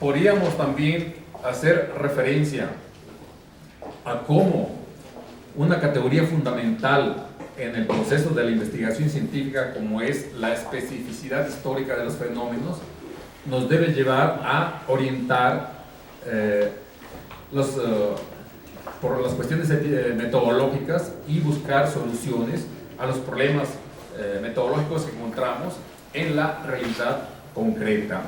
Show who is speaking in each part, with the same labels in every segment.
Speaker 1: podríamos también hacer referencia a cómo una categoría fundamental en el proceso de la investigación científica, como es la especificidad histórica de los fenómenos, nos debe llevar a orientar por las cuestiones metodológicas y buscar soluciones a los problemas metodológicos que encontramos en la realidad concreta.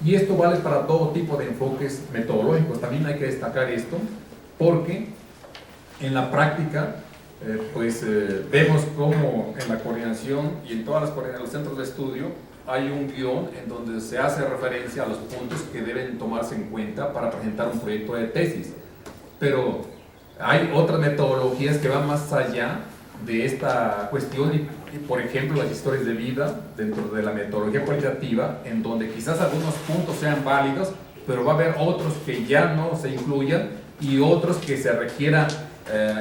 Speaker 1: Y esto vale para todo tipo de enfoques metodológicos. También hay que destacar esto porque en la práctica vemos cómo en la coordinación y en todas los centros de estudio hay un guión en donde se hace referencia a los puntos que deben tomarse en cuenta para presentar un proyecto de tesis. Pero hay otras metodologías que van más allá de esta cuestión y, por ejemplo, las historias de vida dentro de la metodología cualitativa, en donde quizás algunos puntos sean válidos, pero va a haber otros que ya no se incluyan y otros que se requiera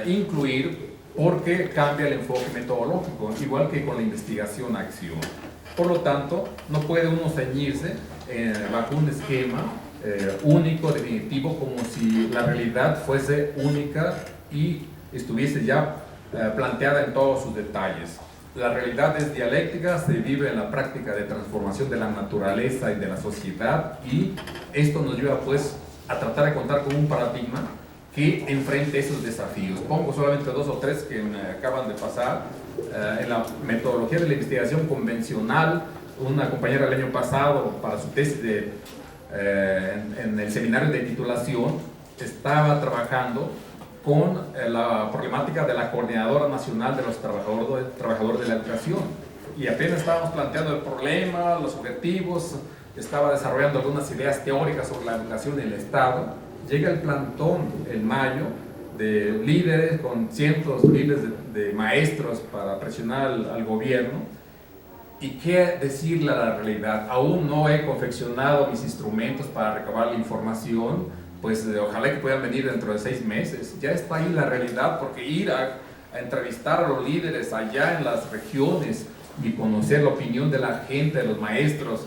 Speaker 1: incluir porque cambia el enfoque metodológico, igual que con la investigación-acción. Por lo tanto, no puede uno ceñirse bajo un esquema único, definitivo, como si la realidad fuese única y estuviese ya planteada en todos sus detalles. La realidad es dialéctica, se vive en la práctica de transformación de la naturaleza y de la sociedad, y esto nos lleva pues a tratar de contar con un paradigma que enfrente esos desafíos. Pongo solamente 2 o 3 que me acaban de pasar. En la metodología de la investigación convencional, una compañera el año pasado para su tesis en el seminario de titulación estaba trabajando con la problemática de la Coordinadora Nacional de los Trabajadores de la Educación, y apenas estábamos planteando el problema, los objetivos, estaba desarrollando algunas ideas teóricas sobre la educación en el Estado. Llega el plantón en mayo de líderes con cientos, miles de maestros para presionar al gobierno. ¿Y qué decirle a la realidad? Aún no he confeccionado mis instrumentos para recabar la información, pues ojalá que puedan venir dentro de 6 meses. Ya está ahí la realidad, porque ir a entrevistar a los líderes allá en las regiones y conocer la opinión de la gente, de los maestros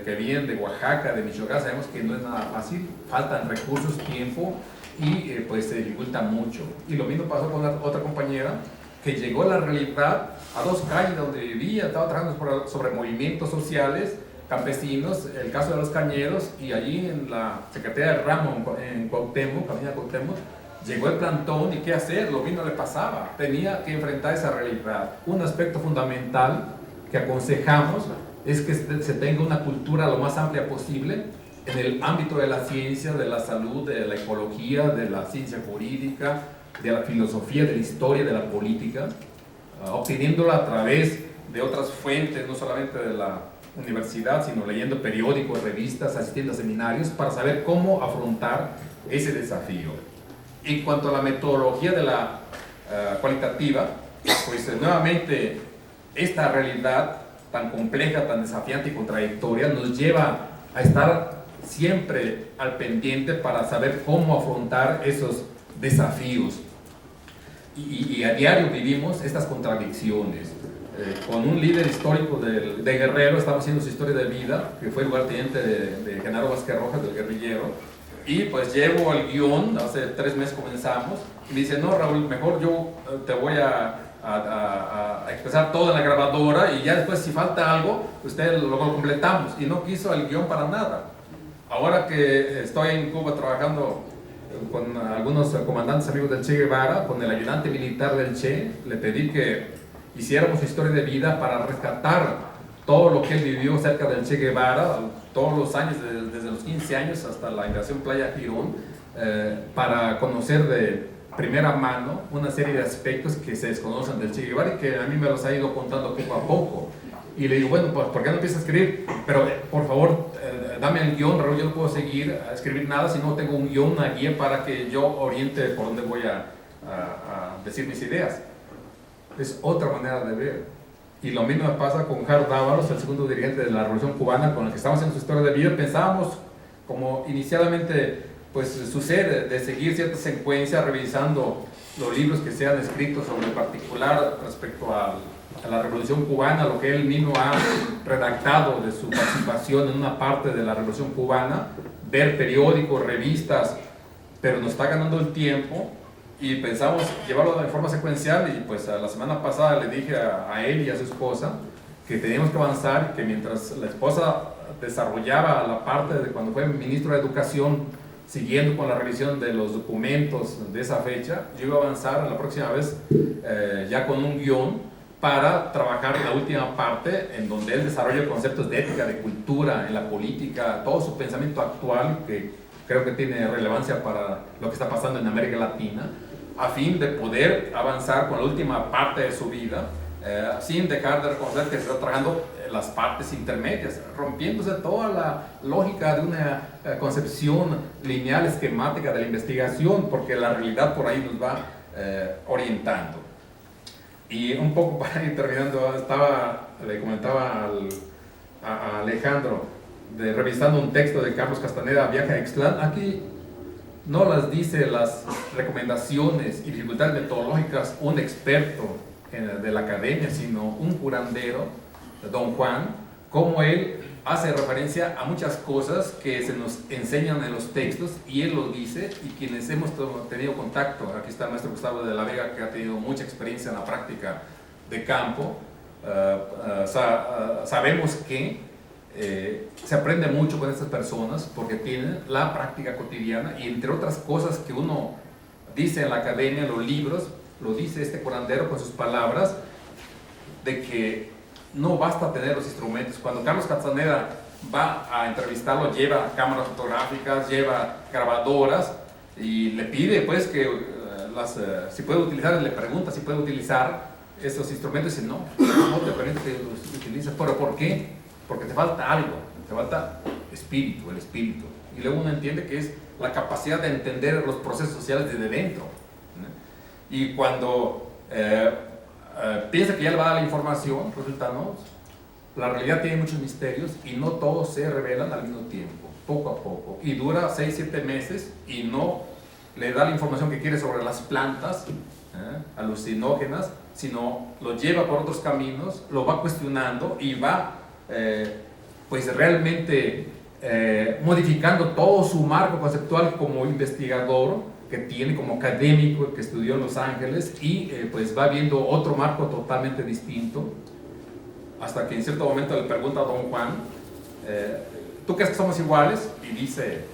Speaker 1: que vienen de Oaxaca, de Michoacán, sabemos que no es nada fácil, faltan recursos, tiempo, y pues se dificulta mucho. Y lo mismo pasó con otra compañera que llegó a la realidad a 2 calles donde vivía, estaba trabajando sobre movimientos sociales campesinos, el caso de los cañeros, y allí en la Secretaría de Ramo en Cuauhtémoc, Avenida Cuauhtémoc, llegó el plantón. ¿Y qué hacer? Lo mismo le pasaba, tenía que enfrentar esa realidad. Un aspecto fundamental que aconsejamos es que se tenga una cultura lo más amplia posible en el ámbito de la ciencia, de la salud, de la ecología, de la ciencia jurídica, de la filosofía, de la historia, de la política, obteniéndola a través de otras fuentes, no solamente de la universidad, sino leyendo periódicos, revistas, asistiendo a seminarios, para saber cómo afrontar ese desafío. En cuanto a la metodología de la cualitativa, pues nuevamente esta realidad tan compleja, tan desafiante y contradictoria nos lleva a estar siempre al pendiente para saber cómo afrontar esos desafíos. Y a diario vivimos estas contradicciones. Con un líder histórico de Guerrero, estamos haciendo su historia de vida, que fue el lugarteniente de Genaro Vázquez Rojas, del guerrillero, y pues llevo el guión, hace 3 meses comenzamos, y me dice: no, Raúl, mejor yo te voy a expresar todo en la grabadora, y ya después si falta algo, usted lo completamos. Y no quiso el guión para nada. Ahora que estoy en Cuba trabajando con algunos comandantes amigos del Che Guevara, con el ayudante militar del Che, le pedí que hiciéramos su historia de vida para rescatar todo lo que él vivió cerca del Che Guevara, todos los años, desde los 15 años hasta la invasión Playa Girón, para conocer de primera mano una serie de aspectos que se desconocen del Che Guevara y que a mí me los ha ido contando poco a poco. Y le digo: bueno, pues ¿por qué no empiezas a escribir? Pero por favor, dame el guión, Raúl, yo no puedo seguir a escribir nada si no tengo un guión, una guía para que yo oriente por dónde voy a decir mis ideas. Es otra manera de ver. Y lo mismo me pasa con Harold Dávalos, el segundo dirigente de la Revolución Cubana, con el que estamos en su historia de vida. Pensábamos, como inicialmente pues sucede, de seguir cierta secuencia, revisando los libros que se han escrito sobre el particular respecto a la Revolución Cubana, lo que él mismo ha redactado de su participación en una parte de la Revolución Cubana, ver periódicos, revistas, pero nos está ganando el tiempo y pensamos llevarlo de forma secuencial y pues la semana pasada le dije a él y a su esposa que teníamos que avanzar, que mientras la esposa desarrollaba la parte de cuando fue ministro de Educación, siguiendo con la revisión de los documentos de esa fecha, yo iba a avanzar la próxima vez ya con un guión para trabajar en la última parte, en donde él desarrolla conceptos de ética, de cultura, en la política, todo su pensamiento actual, que creo que tiene relevancia para lo que está pasando en América Latina, a fin de poder avanzar con la última parte de su vida, sin dejar de reconocer que se está trabajando las partes intermedias, rompiéndose toda la lógica de una concepción lineal, esquemática de la investigación, porque la realidad por ahí nos va orientando. Y un poco para ir terminando, le comentaba a Alejandro, revisando un texto de Carlos Castaneda, Viaje a Ixtlán. Aquí no las dice las recomendaciones y dificultades metodológicas un experto de la academia, sino un curandero, don Juan, como él hace referencia a muchas cosas que se nos enseñan en los textos y él lo dice, y quienes hemos tenido contacto, aquí está el maestro Gustavo de la Vega, que ha tenido mucha experiencia en la práctica de campo, sabemos que se aprende mucho con estas personas porque tienen la práctica cotidiana y entre otras cosas que uno dice en la academia, en los libros, lo dice este curandero con sus palabras, de que no basta tener los instrumentos. Cuando Carlos Castaneda va a entrevistarlo, lleva cámaras fotográficas, lleva grabadoras y le pide pues que si puede utilizar, le pregunta si puede utilizar estos instrumentos y dice no te permite que los utilices. ¿Pero por qué? Porque te falta algo, te falta espíritu, el espíritu. Y luego uno entiende que es la capacidad de entender los procesos sociales desde dentro, ¿no? Y cuando piensa que ya le va a dar la información, resulta no. La realidad tiene muchos misterios y no todos se revelan al mismo tiempo, poco a poco. Y dura 6-7 meses y no le da la información que quiere sobre las plantas alucinógenas, sino lo lleva por otros caminos, lo va cuestionando y va pues realmente modificando todo su marco conceptual como investigador que tiene, como académico que estudió en Los Ángeles, y pues va viendo otro marco totalmente distinto, hasta que en cierto momento le pregunta a don Juan, ¿tú crees que somos iguales? Y dice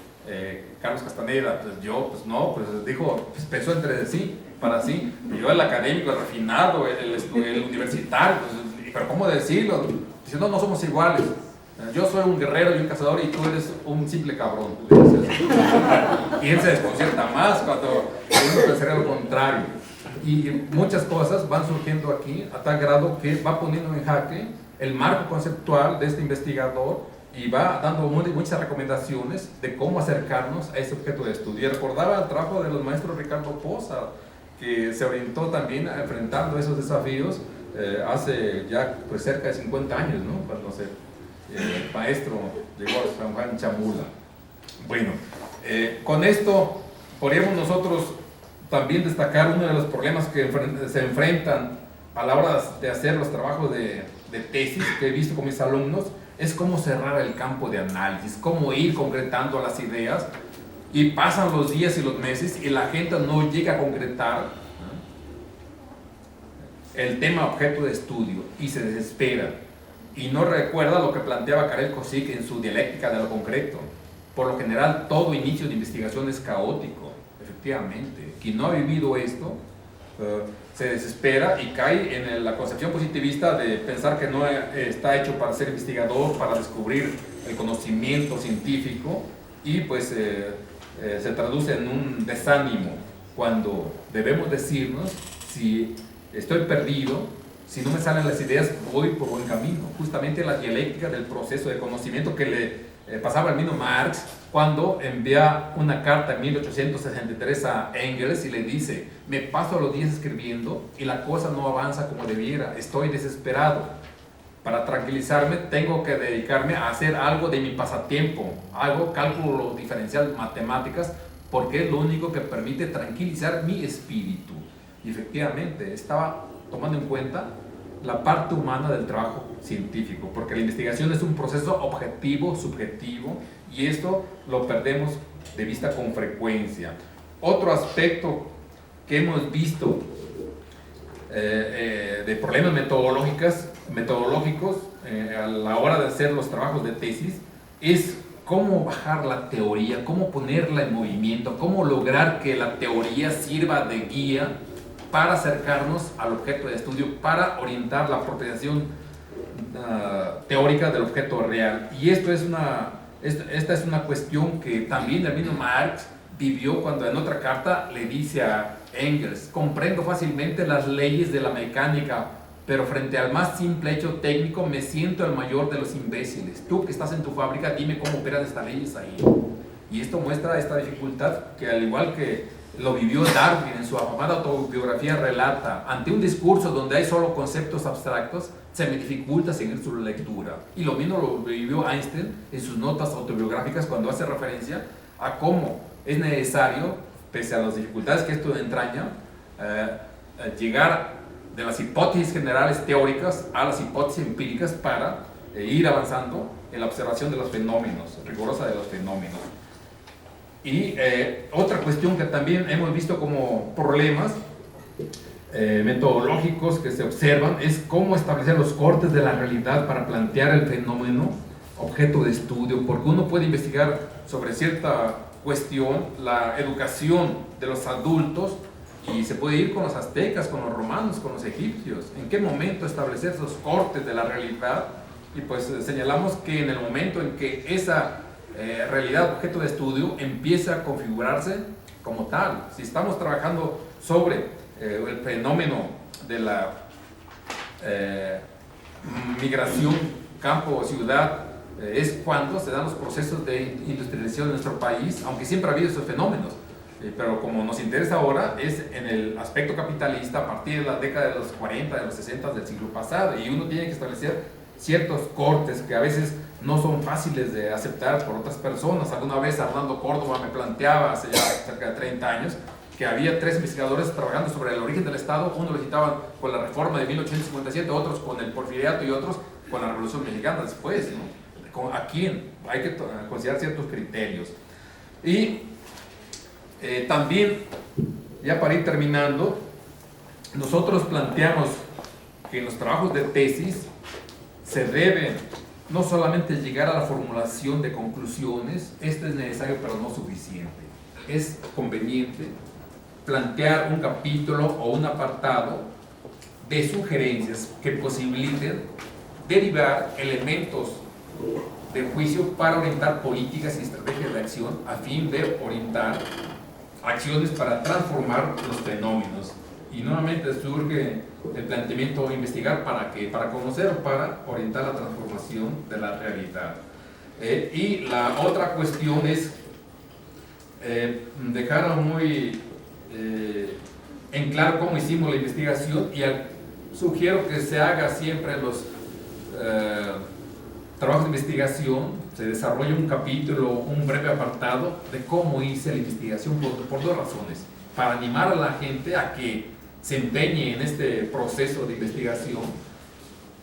Speaker 1: Carlos Castaneda, pues yo, pues no, pues dijo, pues pensó entre sí, para sí, y yo el académico, el refinado, el universitario, pues, pero ¿cómo decirlo? Dice, no somos iguales. Yo soy un guerrero y un cazador y tú eres un simple cabrón. Y él se desconcierta más cuando uno pensaría lo contrario. Y muchas cosas van surgiendo aquí a tal grado que va poniendo en jaque el marco conceptual de este investigador y va dando muchas recomendaciones de cómo acercarnos a este objeto de estudio. Y recordaba el trabajo de los maestros Ricardo Poza, que se orientó también enfrentando esos desafíos hace ya pues cerca de 50 años, ¿no? Cuando el maestro llegó a San Juan Chamula. Bueno, con esto podríamos nosotros también destacar uno de los problemas que se enfrentan a la hora de hacer los trabajos de tesis que he visto con mis alumnos, es cómo cerrar el campo de análisis, cómo ir concretando las ideas, y pasan los días y los meses y la gente no llega a concretar el tema objeto de estudio y se desespera y no recuerda lo que planteaba Karel Kosick en su dialéctica de lo concreto. Por lo general, todo inicio de investigación es caótico, efectivamente. Quien no ha vivido esto se desespera y cae en la concepción positivista de pensar que no está hecho para ser investigador, para descubrir el conocimiento científico, y pues se traduce en un desánimo, cuando debemos decirnos, si estoy perdido, si no me salen las ideas, voy por buen camino. Justamente la dialéctica del proceso de conocimiento que le pasaba al mismo Marx cuando envía una carta en 1863 a Engels y le dice: me paso los días escribiendo y la cosa no avanza como debiera, estoy desesperado. Para tranquilizarme tengo que dedicarme a hacer algo de mi pasatiempo, algo, cálculo diferencial, matemáticas, porque es lo único que permite tranquilizar mi espíritu. Y efectivamente estaba tomando en cuenta la parte humana del trabajo científico, porque la investigación es un proceso objetivo, subjetivo, y esto lo perdemos de vista con frecuencia. Otro aspecto que hemos visto de problemas metodológicos a la hora de hacer los trabajos de tesis es cómo bajar la teoría, cómo ponerla en movimiento, cómo lograr que la teoría sirva de guía para acercarnos al objeto de estudio, para orientar la apropiación teórica del objeto real. Y esta es una cuestión que también el mismo Marx vivió cuando en otra carta le dice a Engels: comprendo fácilmente las leyes de la mecánica, pero frente al más simple hecho técnico me siento el mayor de los imbéciles. Tú que estás en tu fábrica, dime cómo operan estas leyes ahí. Y esto muestra esta dificultad que, al igual que lo vivió Darwin en su afamada autobiografía, relata: ante un discurso donde hay solo conceptos abstractos, se me dificulta seguir su lectura. Y lo mismo lo vivió Einstein en sus notas autobiográficas, cuando hace referencia a cómo es necesario, pese a las dificultades que esto entraña, llegar de las hipótesis generales teóricas a las hipótesis empíricas para ir avanzando en la observación de los fenómenos, rigurosa de los fenómenos. Y otra cuestión que también hemos visto como problemas metodológicos que se observan es cómo establecer los cortes de la realidad para plantear el fenómeno objeto de estudio, porque uno puede investigar sobre cierta cuestión, la educación de los adultos, y se puede ir con los aztecas, con los romanos, con los egipcios, en qué momento establecer esos cortes de la realidad. Y pues señalamos que en el momento en que esa realidad objeto de estudio empieza a configurarse como tal. Si estamos trabajando sobre el fenómeno de la migración campo-ciudad, es cuando se dan los procesos de industrialización en nuestro país, aunque siempre ha habido esos fenómenos. Pero como nos interesa ahora es en el aspecto capitalista a partir de la década de los 40, de los 60 del siglo pasado, y uno tiene que establecer ciertos cortes que a veces no son fáciles de aceptar por otras personas. Alguna vez Arnaldo Córdoba me planteaba, hace ya cerca de 30 años, que había 3 investigadores trabajando sobre el origen del Estado. Uno lo citaban con la reforma de 1857, otros con el porfiriato y otros con la Revolución Mexicana después, ¿no? ¿A quién? Hay que considerar ciertos criterios. Y también, ya para ir terminando, nosotros planteamos que en los trabajos de tesis se debe no solamente llegar a la formulación de conclusiones. Esto es necesario pero no suficiente. Es conveniente plantear un capítulo o un apartado de sugerencias que posibiliten derivar elementos de juicio para orientar políticas y estrategias de acción a fin de orientar acciones para transformar los fenómenos. Y nuevamente surge el planteamiento: investigar para qué, para conocer o para orientar la transformación de la realidad. Y la otra cuestión es dejar muy en claro cómo hicimos la investigación, y sugiero que se haga siempre en los trabajos de investigación, se desarrolla un capítulo, un breve apartado de cómo hice la investigación por 2 razones: para animar a la gente a que se empeñe en este proceso de investigación,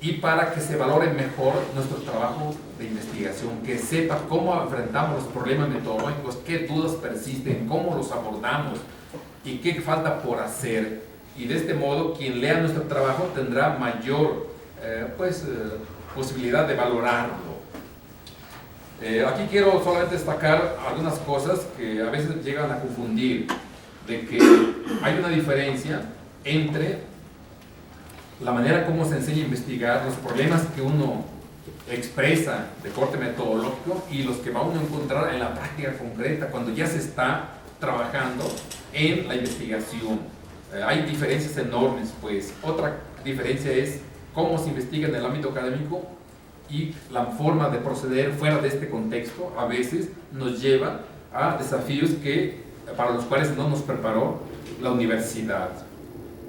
Speaker 1: y para que se valore mejor nuestro trabajo de investigación, que sepa cómo enfrentamos los problemas metodológicos, qué dudas persisten, cómo los abordamos y qué falta por hacer. Y de este modo, quien lea nuestro trabajo tendrá mayor posibilidad de valorarlo. Aquí quiero solamente destacar algunas cosas que a veces llegan a confundir, de que hay una diferencia entre la manera como se enseña a investigar, los problemas que uno expresa de corte metodológico, y los que va uno a encontrar en la práctica concreta cuando ya se está trabajando en la investigación. Hay diferencias enormes, pues. Otra diferencia es cómo se investiga en el ámbito académico, y la forma de proceder fuera de este contexto a veces nos lleva a desafíos para los cuales no nos preparó la universidad.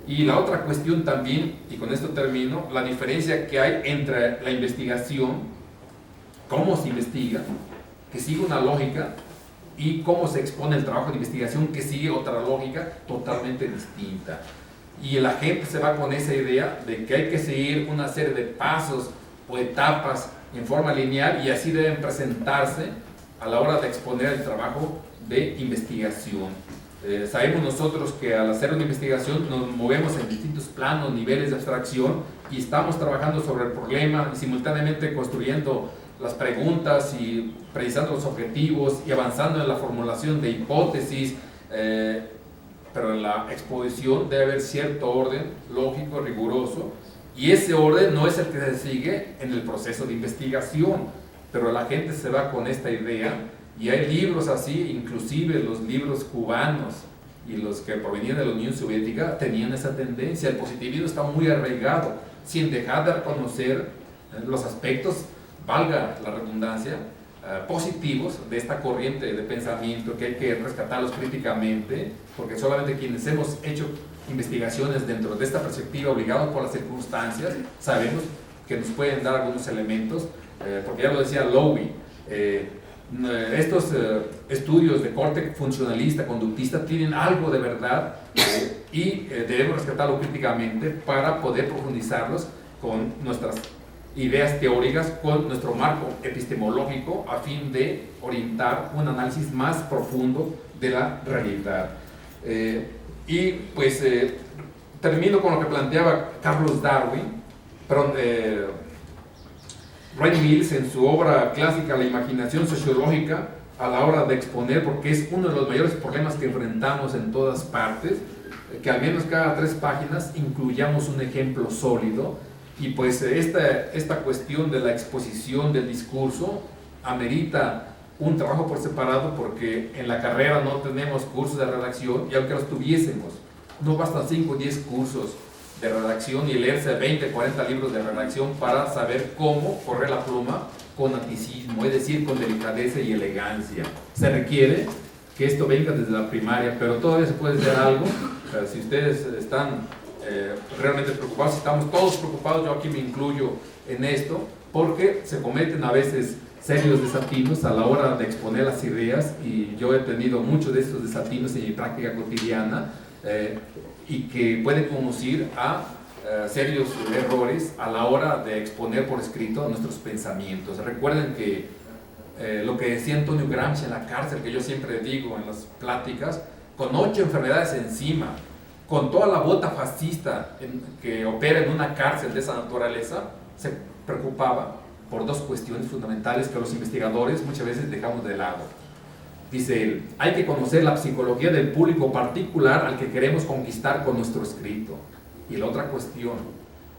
Speaker 1: Y la otra cuestión también, y con esto termino, la diferencia que hay entre la investigación, cómo se investiga, que sigue una lógica, y cómo se expone el trabajo de investigación, que sigue otra lógica totalmente distinta. Y la gente se va con esa idea de que hay que seguir una serie de pasos o etapas en forma lineal, y así deben presentarse a la hora de exponer el trabajo de investigación. Sabemos nosotros que al hacer una investigación nos movemos en distintos planos, niveles de abstracción, y estamos trabajando sobre el problema y simultáneamente construyendo las preguntas y precisando los objetivos y avanzando en la formulación de hipótesis, pero en la exposición debe haber cierto orden lógico, riguroso, y ese orden no es el que se sigue en el proceso de investigación, pero la gente se va con esta idea. Y hay libros así, inclusive los libros cubanos y los que provenían de la Unión Soviética tenían esa tendencia. El positivismo está muy arraigado, sin dejar de reconocer los aspectos, valga la redundancia, positivos de esta corriente de pensamiento, que hay que rescatarlos críticamente, porque solamente quienes hemos hecho investigaciones dentro de esta perspectiva, obligados por las circunstancias, sabemos que nos pueden dar algunos elementos, porque ya lo decía Lowy, estos estudios de corte funcionalista, conductista, tienen algo de verdad y debemos rescatarlo críticamente para poder profundizarlos con nuestras ideas teóricas, con nuestro marco epistemológico, a fin de orientar un análisis más profundo de la realidad. Y pues termino con lo que planteaba Carlos Darwin, Ray Mills en su obra clásica La imaginación sociológica, a la hora de exponer, porque es uno de los mayores problemas que enfrentamos en todas partes, que al menos cada 3 páginas incluyamos un ejemplo sólido. Y pues esta cuestión de la exposición del discurso amerita un trabajo por separado, porque en la carrera no tenemos cursos de redacción, y aunque los tuviésemos, no bastan 5 o 10 cursos de redacción y leerse 20, 40 libros de redacción para saber cómo correr la pluma con aticismo, es decir, con delicadeza y elegancia. Se requiere que esto venga desde la primaria, pero todavía se puede hacer algo. Si ustedes están realmente preocupados, si estamos todos preocupados, yo aquí me incluyo en esto, porque se cometen a veces serios desatinos a la hora de exponer las ideas, y yo he tenido muchos de estos desatinos en mi práctica cotidiana, y que pueden conducir a serios errores a la hora de exponer por escrito nuestros pensamientos. Recuerden que lo que decía Antonio Gramsci en la cárcel, que yo siempre digo en las pláticas, con 8 enfermedades encima, con toda la bota fascista que opera en una cárcel de esa naturaleza, se preocupaba por 2 cuestiones fundamentales que los investigadores muchas veces dejamos de lado. Dice él, hay que conocer la psicología del público particular al que queremos conquistar con nuestro escrito. Y la otra cuestión,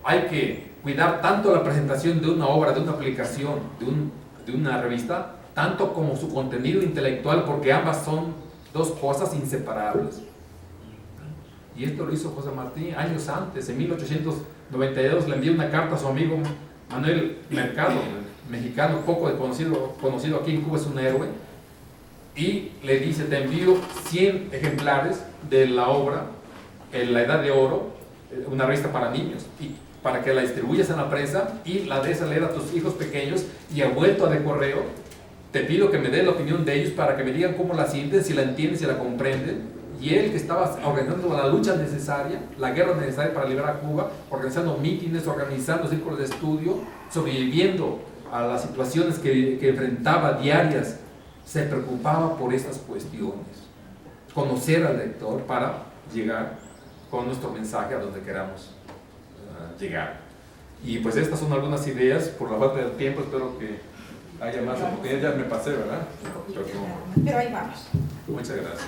Speaker 1: hay que cuidar tanto la presentación de una obra, de una aplicación, de una revista, tanto como su contenido intelectual, porque ambas son 2 cosas inseparables. Y esto lo hizo José Martí años antes. En 1892 le envió una carta a su amigo Manuel Mercado, mexicano poco conocido aquí en Cuba, es un héroe, y le dice, te envío 100 ejemplares de la obra en La Edad de Oro, una revista para niños, y para que la distribuyas en la prensa y la des a leer a tus hijos pequeños, y a vuelta de correo te pido que me des la opinión de ellos para que me digan cómo la sienten, si la entienden, si la comprenden. Y él, que estaba organizando la lucha necesaria, la guerra necesaria para liberar a Cuba, organizando mítines, organizando círculos de estudio, sobreviviendo a las situaciones que enfrentaba diarias, se preocupaba por estas cuestiones. Conocer al lector para llegar con nuestro mensaje a donde queramos llegar. Y pues estas son algunas ideas. Por la falta de tiempo espero que haya más oportunidades. Ya me pasé, ¿verdad?
Speaker 2: Pero ahí vamos.
Speaker 1: Muchas gracias.